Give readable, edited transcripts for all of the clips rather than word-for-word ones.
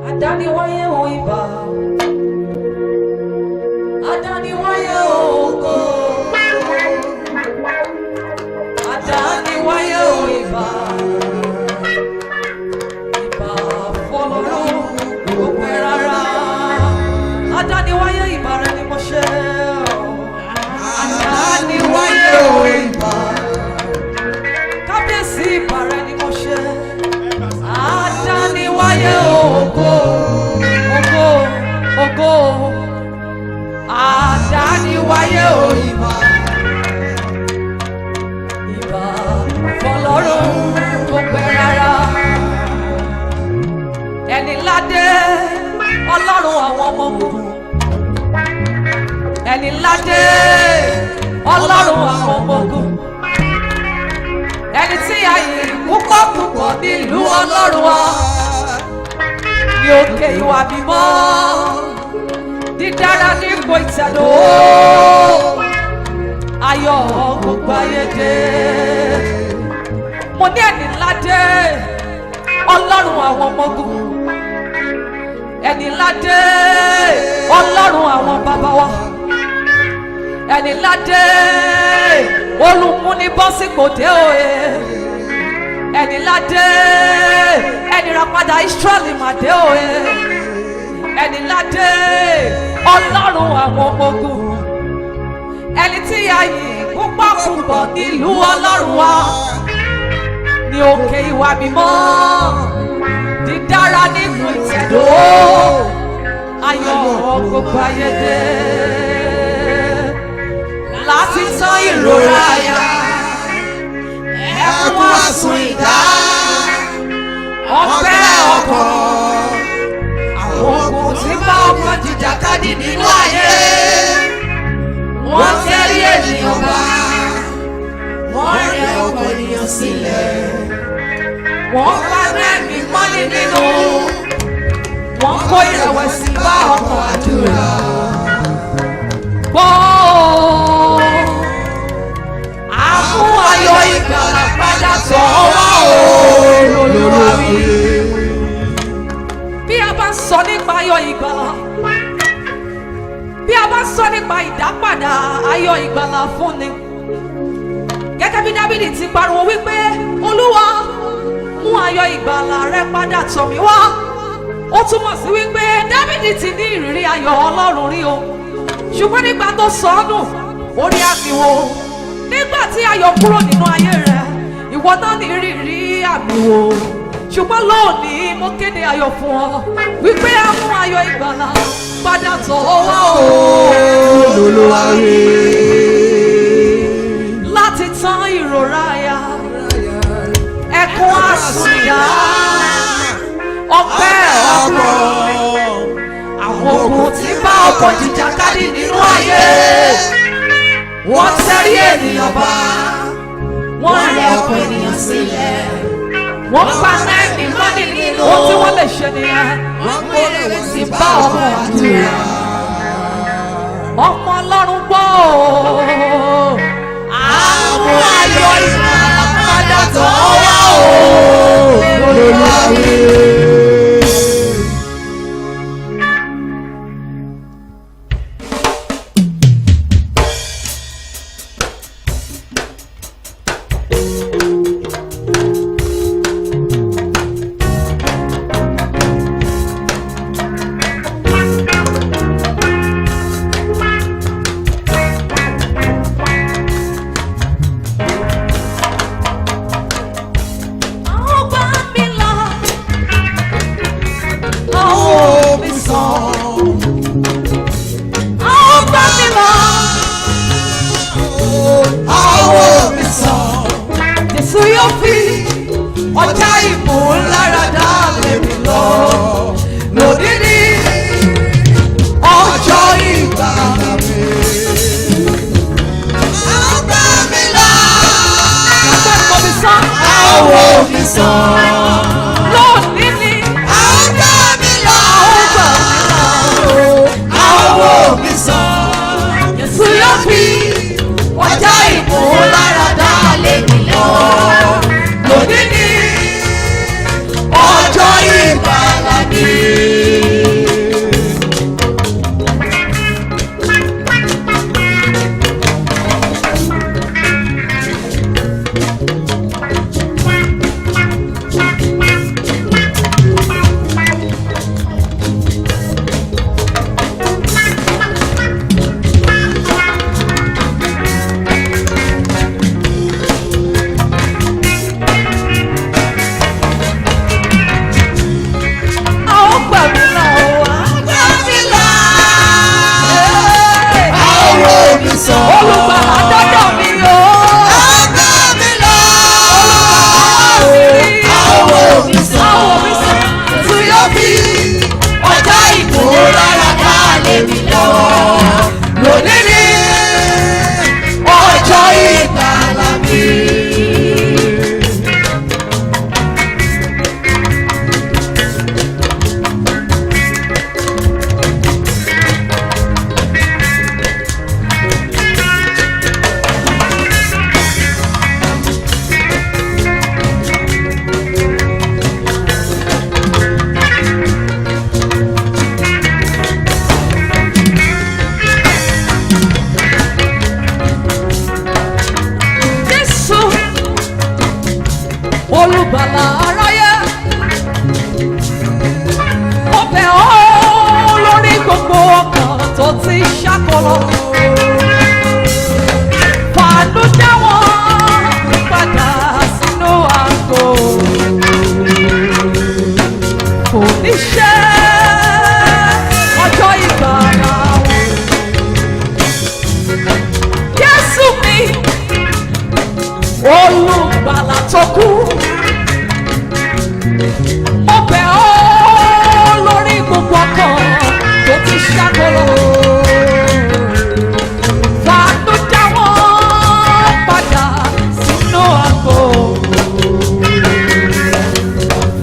Adániwáyé o ìbà, adániwáyé o ògo, adániwáyé o ìbà, ìbà fọlọ́run kò pẹ́ rárá. Adániwáyé ìbà rẹ ni mo ṣe. Adániwáyé o ìbà, kábíyèsí ìbà rẹ ni mo ṣe. Adániwáyé o ògo, ògo, ògo. Adániwáyé o ìbà, ìbà fọlọ́run kò pẹ́ rárá. Ẹni ládé Ọlọ́run àwọn ọmọ ogun, ẹni ládé Ọlọ́run àwọn ọmọ ogun, ẹni tí a yìn púpọ̀ púpọ̀ nílùú Ọlọ́run wa, ní òkè ìwà mímọ́, dídára ní ipò ìtẹ̀dó, ayọ̀ gbogbo ayé dé. Mo ní ẹni ládé Ọlọ́run àwọn ọmọ ogun, ẹni ládé Ọlọ́run àwọn bàbá wa, ẹni ládé olùmúnibọ́sípò dé òye, ẹni ládé ẹni rapadà Ísírẹ́lì mà dé òye, ẹni ládé Ọlọ́run àwọn ọmọ ogun, ẹni tí a yìn púpọ̀ púpọ̀ nílùú Ọlọ́run wa, ní òkè ìwà mímọ́, dídára nínú ìtẹ̀dó, ayọ̀ gbogbo ayé dé. Láti tán ìrora àyà, ẹkún àsùn ìdá, ọgbẹ́ ọkàn, àwọn ogun tí bá ọkàn jìjàkadì nínú ayé, wọ́n tẹ́rí ènìyàn bá, wọ́n rẹ ọkàn ènìyàn sílẹ̀, wọ́n bá mẹ́mí mọ́lì nínú, wọ́n kó ìrẹ̀wẹ̀sì bá ọkàn àdúrà. Gbọ́ àmú ayọ̀ ìgbàlà padà tọ̀ wá Olúwa wí. Bí a bá sọ nípa ayọ̀ ìgbàlà, bí a bá sọ nípa ìdápadà ayọ̀ ìgbàlà fúnni, gẹ́gẹ́ bí Dábìdì ti pariwo wípé Olúwa mú ayọ̀ ìgbàlà rẹ padà tọ̀ mí wá, ó túmọ̀ sí wípé Dábìdì ti ní ìrírí ayọ̀ Ọlọ́run rí o, ṣùgbọ́n nígbà tó sọ ọ́ nù orí àmìwò, nígbà tí ayọ̀ kúrò nínú ayé rẹ ìwọ náà ní ìrírí àmìwò, ṣùgbọ́n lónìí mo kéde ayọ̀ fún ọ wípé a mú ayọ̀ ìgbàlà padà tọ̀ wá Olúwa wí. Láti tán ìrora àyà, ẹkún àsùnyà, ọpẹ́ ọkàn, àwọn ogun tí bá ọkọ̀ jìjàkadì nínú ayé, wọ́n tẹ́rí ènìyàn bá, wọ́n rẹ ọkọ̀ ènìyàn sílẹ̀, wọ́n pa mẹ́rin mọ́nì nínú ohun tí wọ́n lè ṣe nìyẹn, wọ́n kó ìrẹ̀wẹ̀sì bá ọkọ̀ àdúrà. Ọmọ Ọlọ́run gbọ́ àwọn ayọ̀ ìgbàlà padà tọ̀ wá Olúwa wí. Ọjà ìmúláradá lèmi lọ lónìí ní ọjọ́ ìgbàlà mi. Àwọn gbà mí là, àwọn mi sàn, àwọn mi sàn. Lónìí ní àwọn gbà mí là, àwọn mi sàn. Jésù yóò fi ọjà ìmúláradá lèmi lọ lónìí ní ọjọ́ ìmúláradá lé mi lọ́wọ́. Lónìí ni ọjọ́ ìgbàlà mi. Olùgbàlà aráyé, mo bẹ̀ ọ́ lórí gbogbo ọkàn tó ti ṣàkólọ. Fàánú dá wọn padà sínú àgọ́. Kò ní ṣe ọjọ́ ìgbàlà wọn. Jésù mi, olùgbàlà tó kú. Mo bẹ̀ ọ́ lórí gbogbo ọkàn tó ti ṣàkólọ. Fàánú dá wọn padà sínú àgọ́.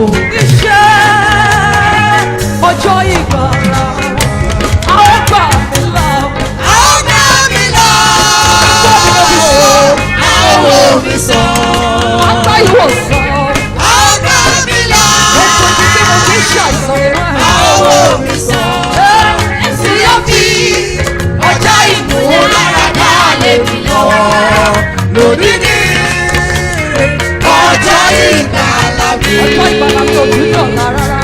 Oníṣẹ́ ọjọ́ ìgbàlà a ó gbà mí là. A ó gbà mí là. A ó wò mí sàn. Àgbà ìwòsàn. A ó gbà mí là. Gbogbo ibi tí mo ti ṣàìsàn rẹ̀. A ó wò mí sàn. Ẹ̀sìn yóò fi ọjọ́ ìmúláradá lé mi lọ́wọ́. Lónìí ni ọjọ́ ìgbàlà mi. Ọjọ́ ìgbàlà mi ò dúró ọ̀la rárá.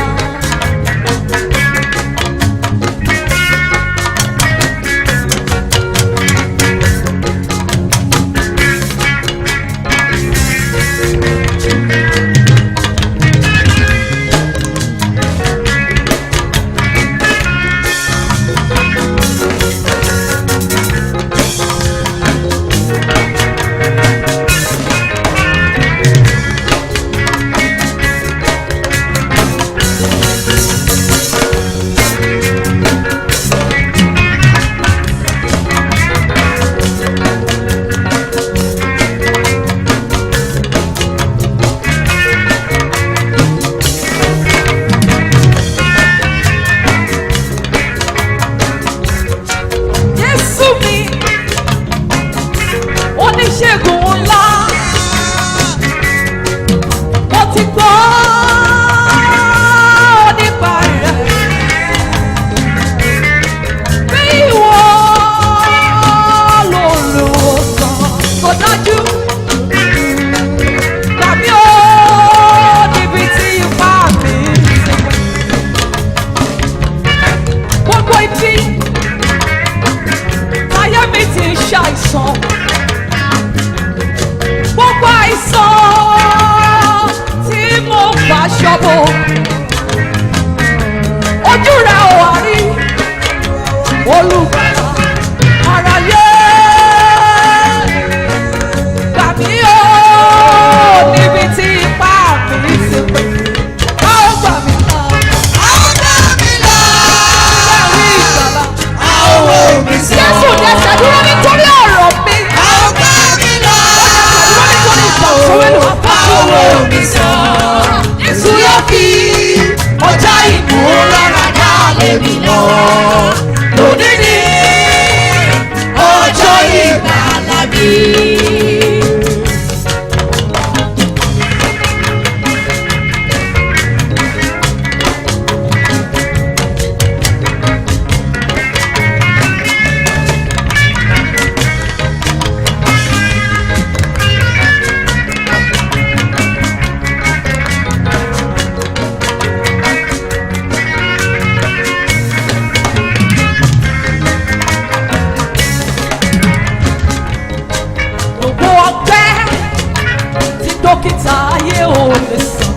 Jésù mi, oníṣègùn ńlá, mo ti gbọ́ nípa rẹ̀. Bí ìwọ lolùwòsàn tó dájú, tàbí ó níbi tí ipá mi ti pẹ́. Gbogbo ibi ayé mi ti ń ṣàìsàn, gbogbo àìsàn tí mo gbà ṣọ́bọ̀, ojú rẹ̀ ò wá rí. Olùgbàlà aráyé, gbà mí ó níbi tí ipá mi ti pé. A ó gbà mí là. A ó gbà mí là. Lẹ́rìí ìgbàlà. A ó wò mí sàn. Jésù dẹsẹ̀ dúró nítorí ọ̀rọ̀ mi. A ó gbà mí là. Nítorí ìfọ̀sọ̀wélu A ó àpapọ̀. wò mí sàn. Jésù yóò fi ọjọ́ ìmúláradá lé mi lọ́wọ́. Lónìí ni ọjọ́ ìgbàlà mi. dókítà ayé ò lè sàn.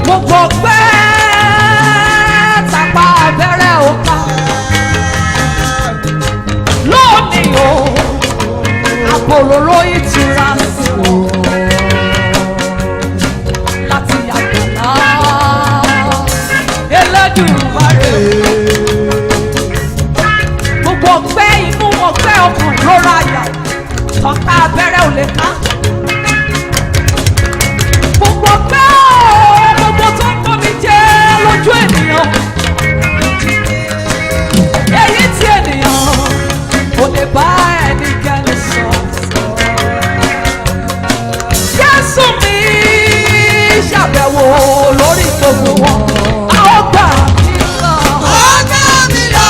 Gbogbo ọgbẹ́ tàpá abẹ́rẹ́ òkà. Lónìí o, àpòròró ìtura sí o. Láti àgbàlá Olódùmarè. Gbogbo ọgbẹ́ inú ọgbẹ́ ọkàn lóra àyà ọ̀ka abẹ́rẹ́ ò lè ká. Gbogbo ọgbẹ́ gbogbo tó ń kọ́ mi jẹ́ lójú ènìyàn. Èyí tí ènìyàn kò lè bá ẹnikẹ́ni sọ. Jésù mi ṣàbẹ̀wò lórí gbogbo wọn. A ó gbà mí lọ. Ọ̀gá mi lọ.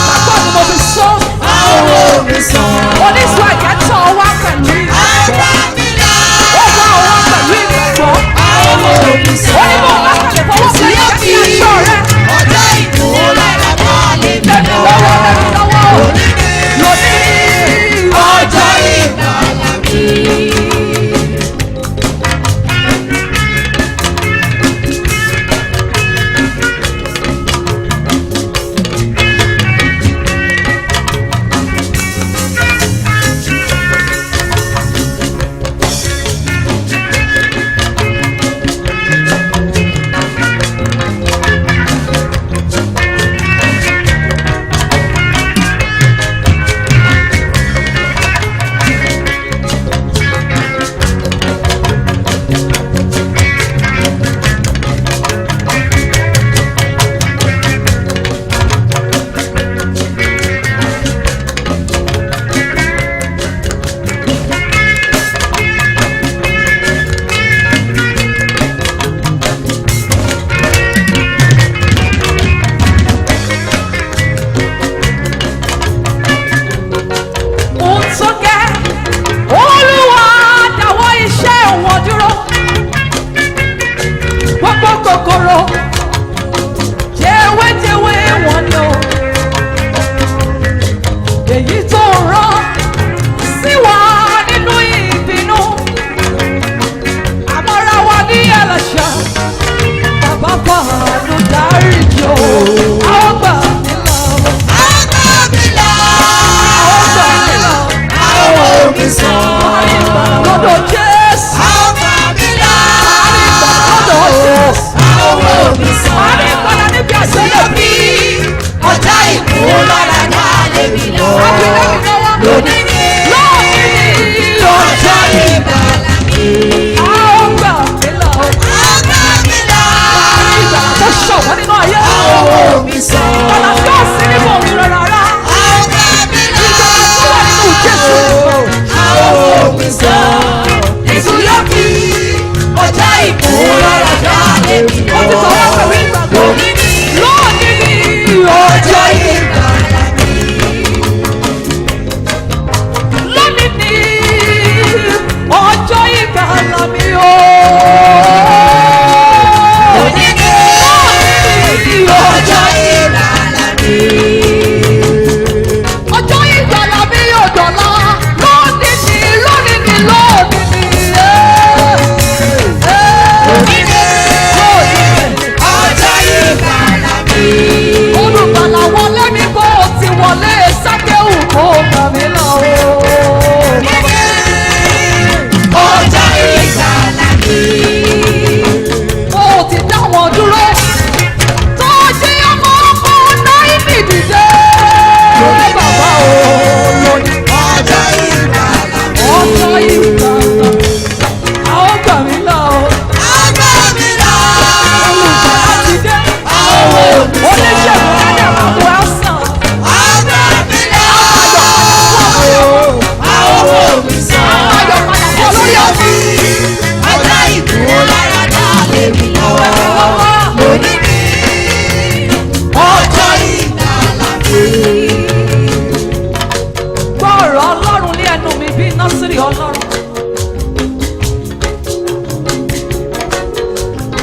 Bàbá mi mo fi sọ. Àwọn mi sọ. Oníṣòwò ẹ̀kẹ́tọ̀ wá pẹ̀lú ìgbàgbọ́. Ọ̀gá mi lọ. Ó wá wá pẹ̀lú ìgbàgbọ́. Àwọn mi sọ. Ó ní bọ̀ bá kàlẹ̀ fọwọ́ sí ẹ̀jẹ̀ ní aṣọ rẹ̀. Ọjọ́ ìdúró lára bá lè mi Lẹ́mi lọ́wọ́ lẹ́mi lọ́wọ́. Lónìí ọjọ́ ìgbàlà mi.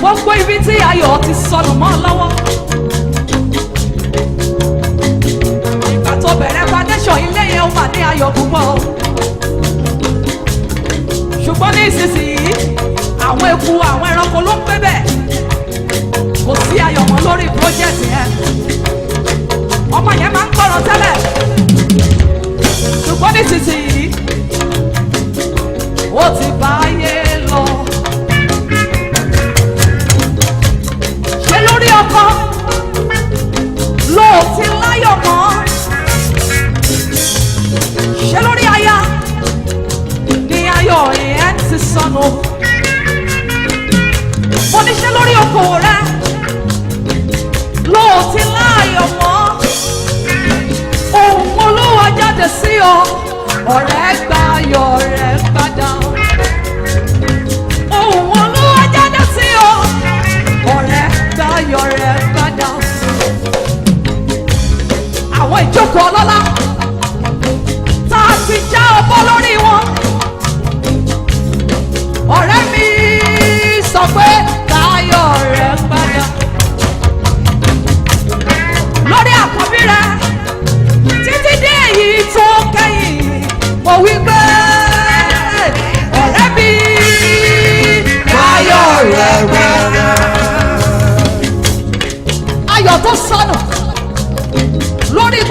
gbogbo ibi tí ayọ̀ ti sọnù mọ́ lọ́wọ́. ìgbà tó bẹ̀rẹ̀ foundation ilé yẹn ó mà ní ayọ̀ púpọ̀ o. ṣùgbọ́n ní ìsinsìnyí àwọn eku àwọn ẹranko ló ń gbé bẹ̀. kò sí ayọ̀ mọ́ lórí project yẹn. ọmọ yẹn máa ń gbọ́ràn tẹ́lẹ̀. ṣùgbọ́n ní ìsinsìnyí ó ti bá ayé lọ. ṣé lórí ọkọ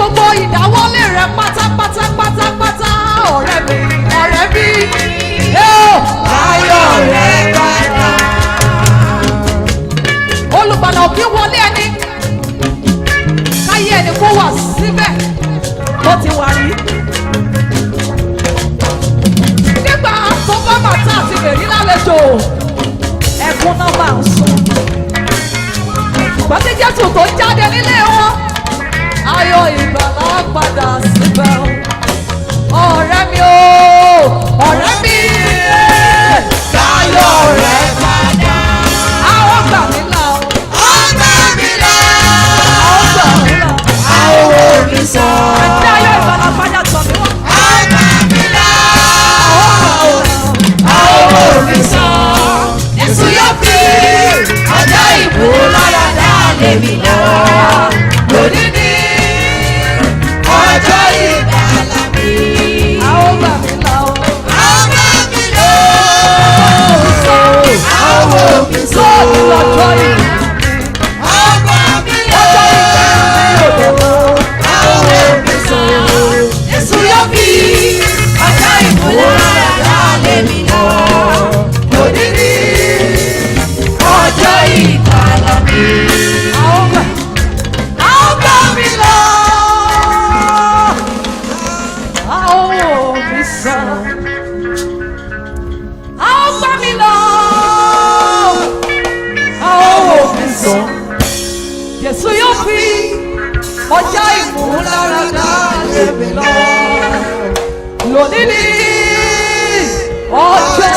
gbogbo ìdáwọ́lé rẹ pátápátá ọ̀rẹ́ mi ayọ̀ rẹ padà. olùgbàlà òkè wọlé ẹni káyé ẹni kó wà síbẹ̀ tó ti wà rí. nígbà tó bá bàtà àti bèrí lálejò ẹkún náà máa ń sùn. ìgbà tí Jésù tó jáde nílé wọn ayọ̀ ìgbàlà padà síbẹ̀ ọ̀rẹ́ mi ọ̀rẹ́ mi ayọ̀ rẹ padà. àwọn gbà mí là àwọn omi sọ. ẹ̀jẹ̀ ayọ̀ ìgbàlà padà tọ̀ mí wá. àwọn omi sọ. Jésù yóò fi ọjọ́ ìmúláradá lé mi lọ. Lónìí ni ọjọ́ ìgbàlà mi. àwọn gbà mí là àwọn omi sọ. lọ́jọ́ ìgbàlà. Jésù yóò fi ọjọ́ ìmúláradá lé mi lọ. Lónìí ni ọjọ́ ìgbàlà mi. Àwọn gbà mí là àwọn òbí sàn. Àwọn gbà mí là àwọn òbí sàn. Jésù yóò fi ọjọ́ ìmúláradá lé mi lọ. Lónìí ni ọjọ́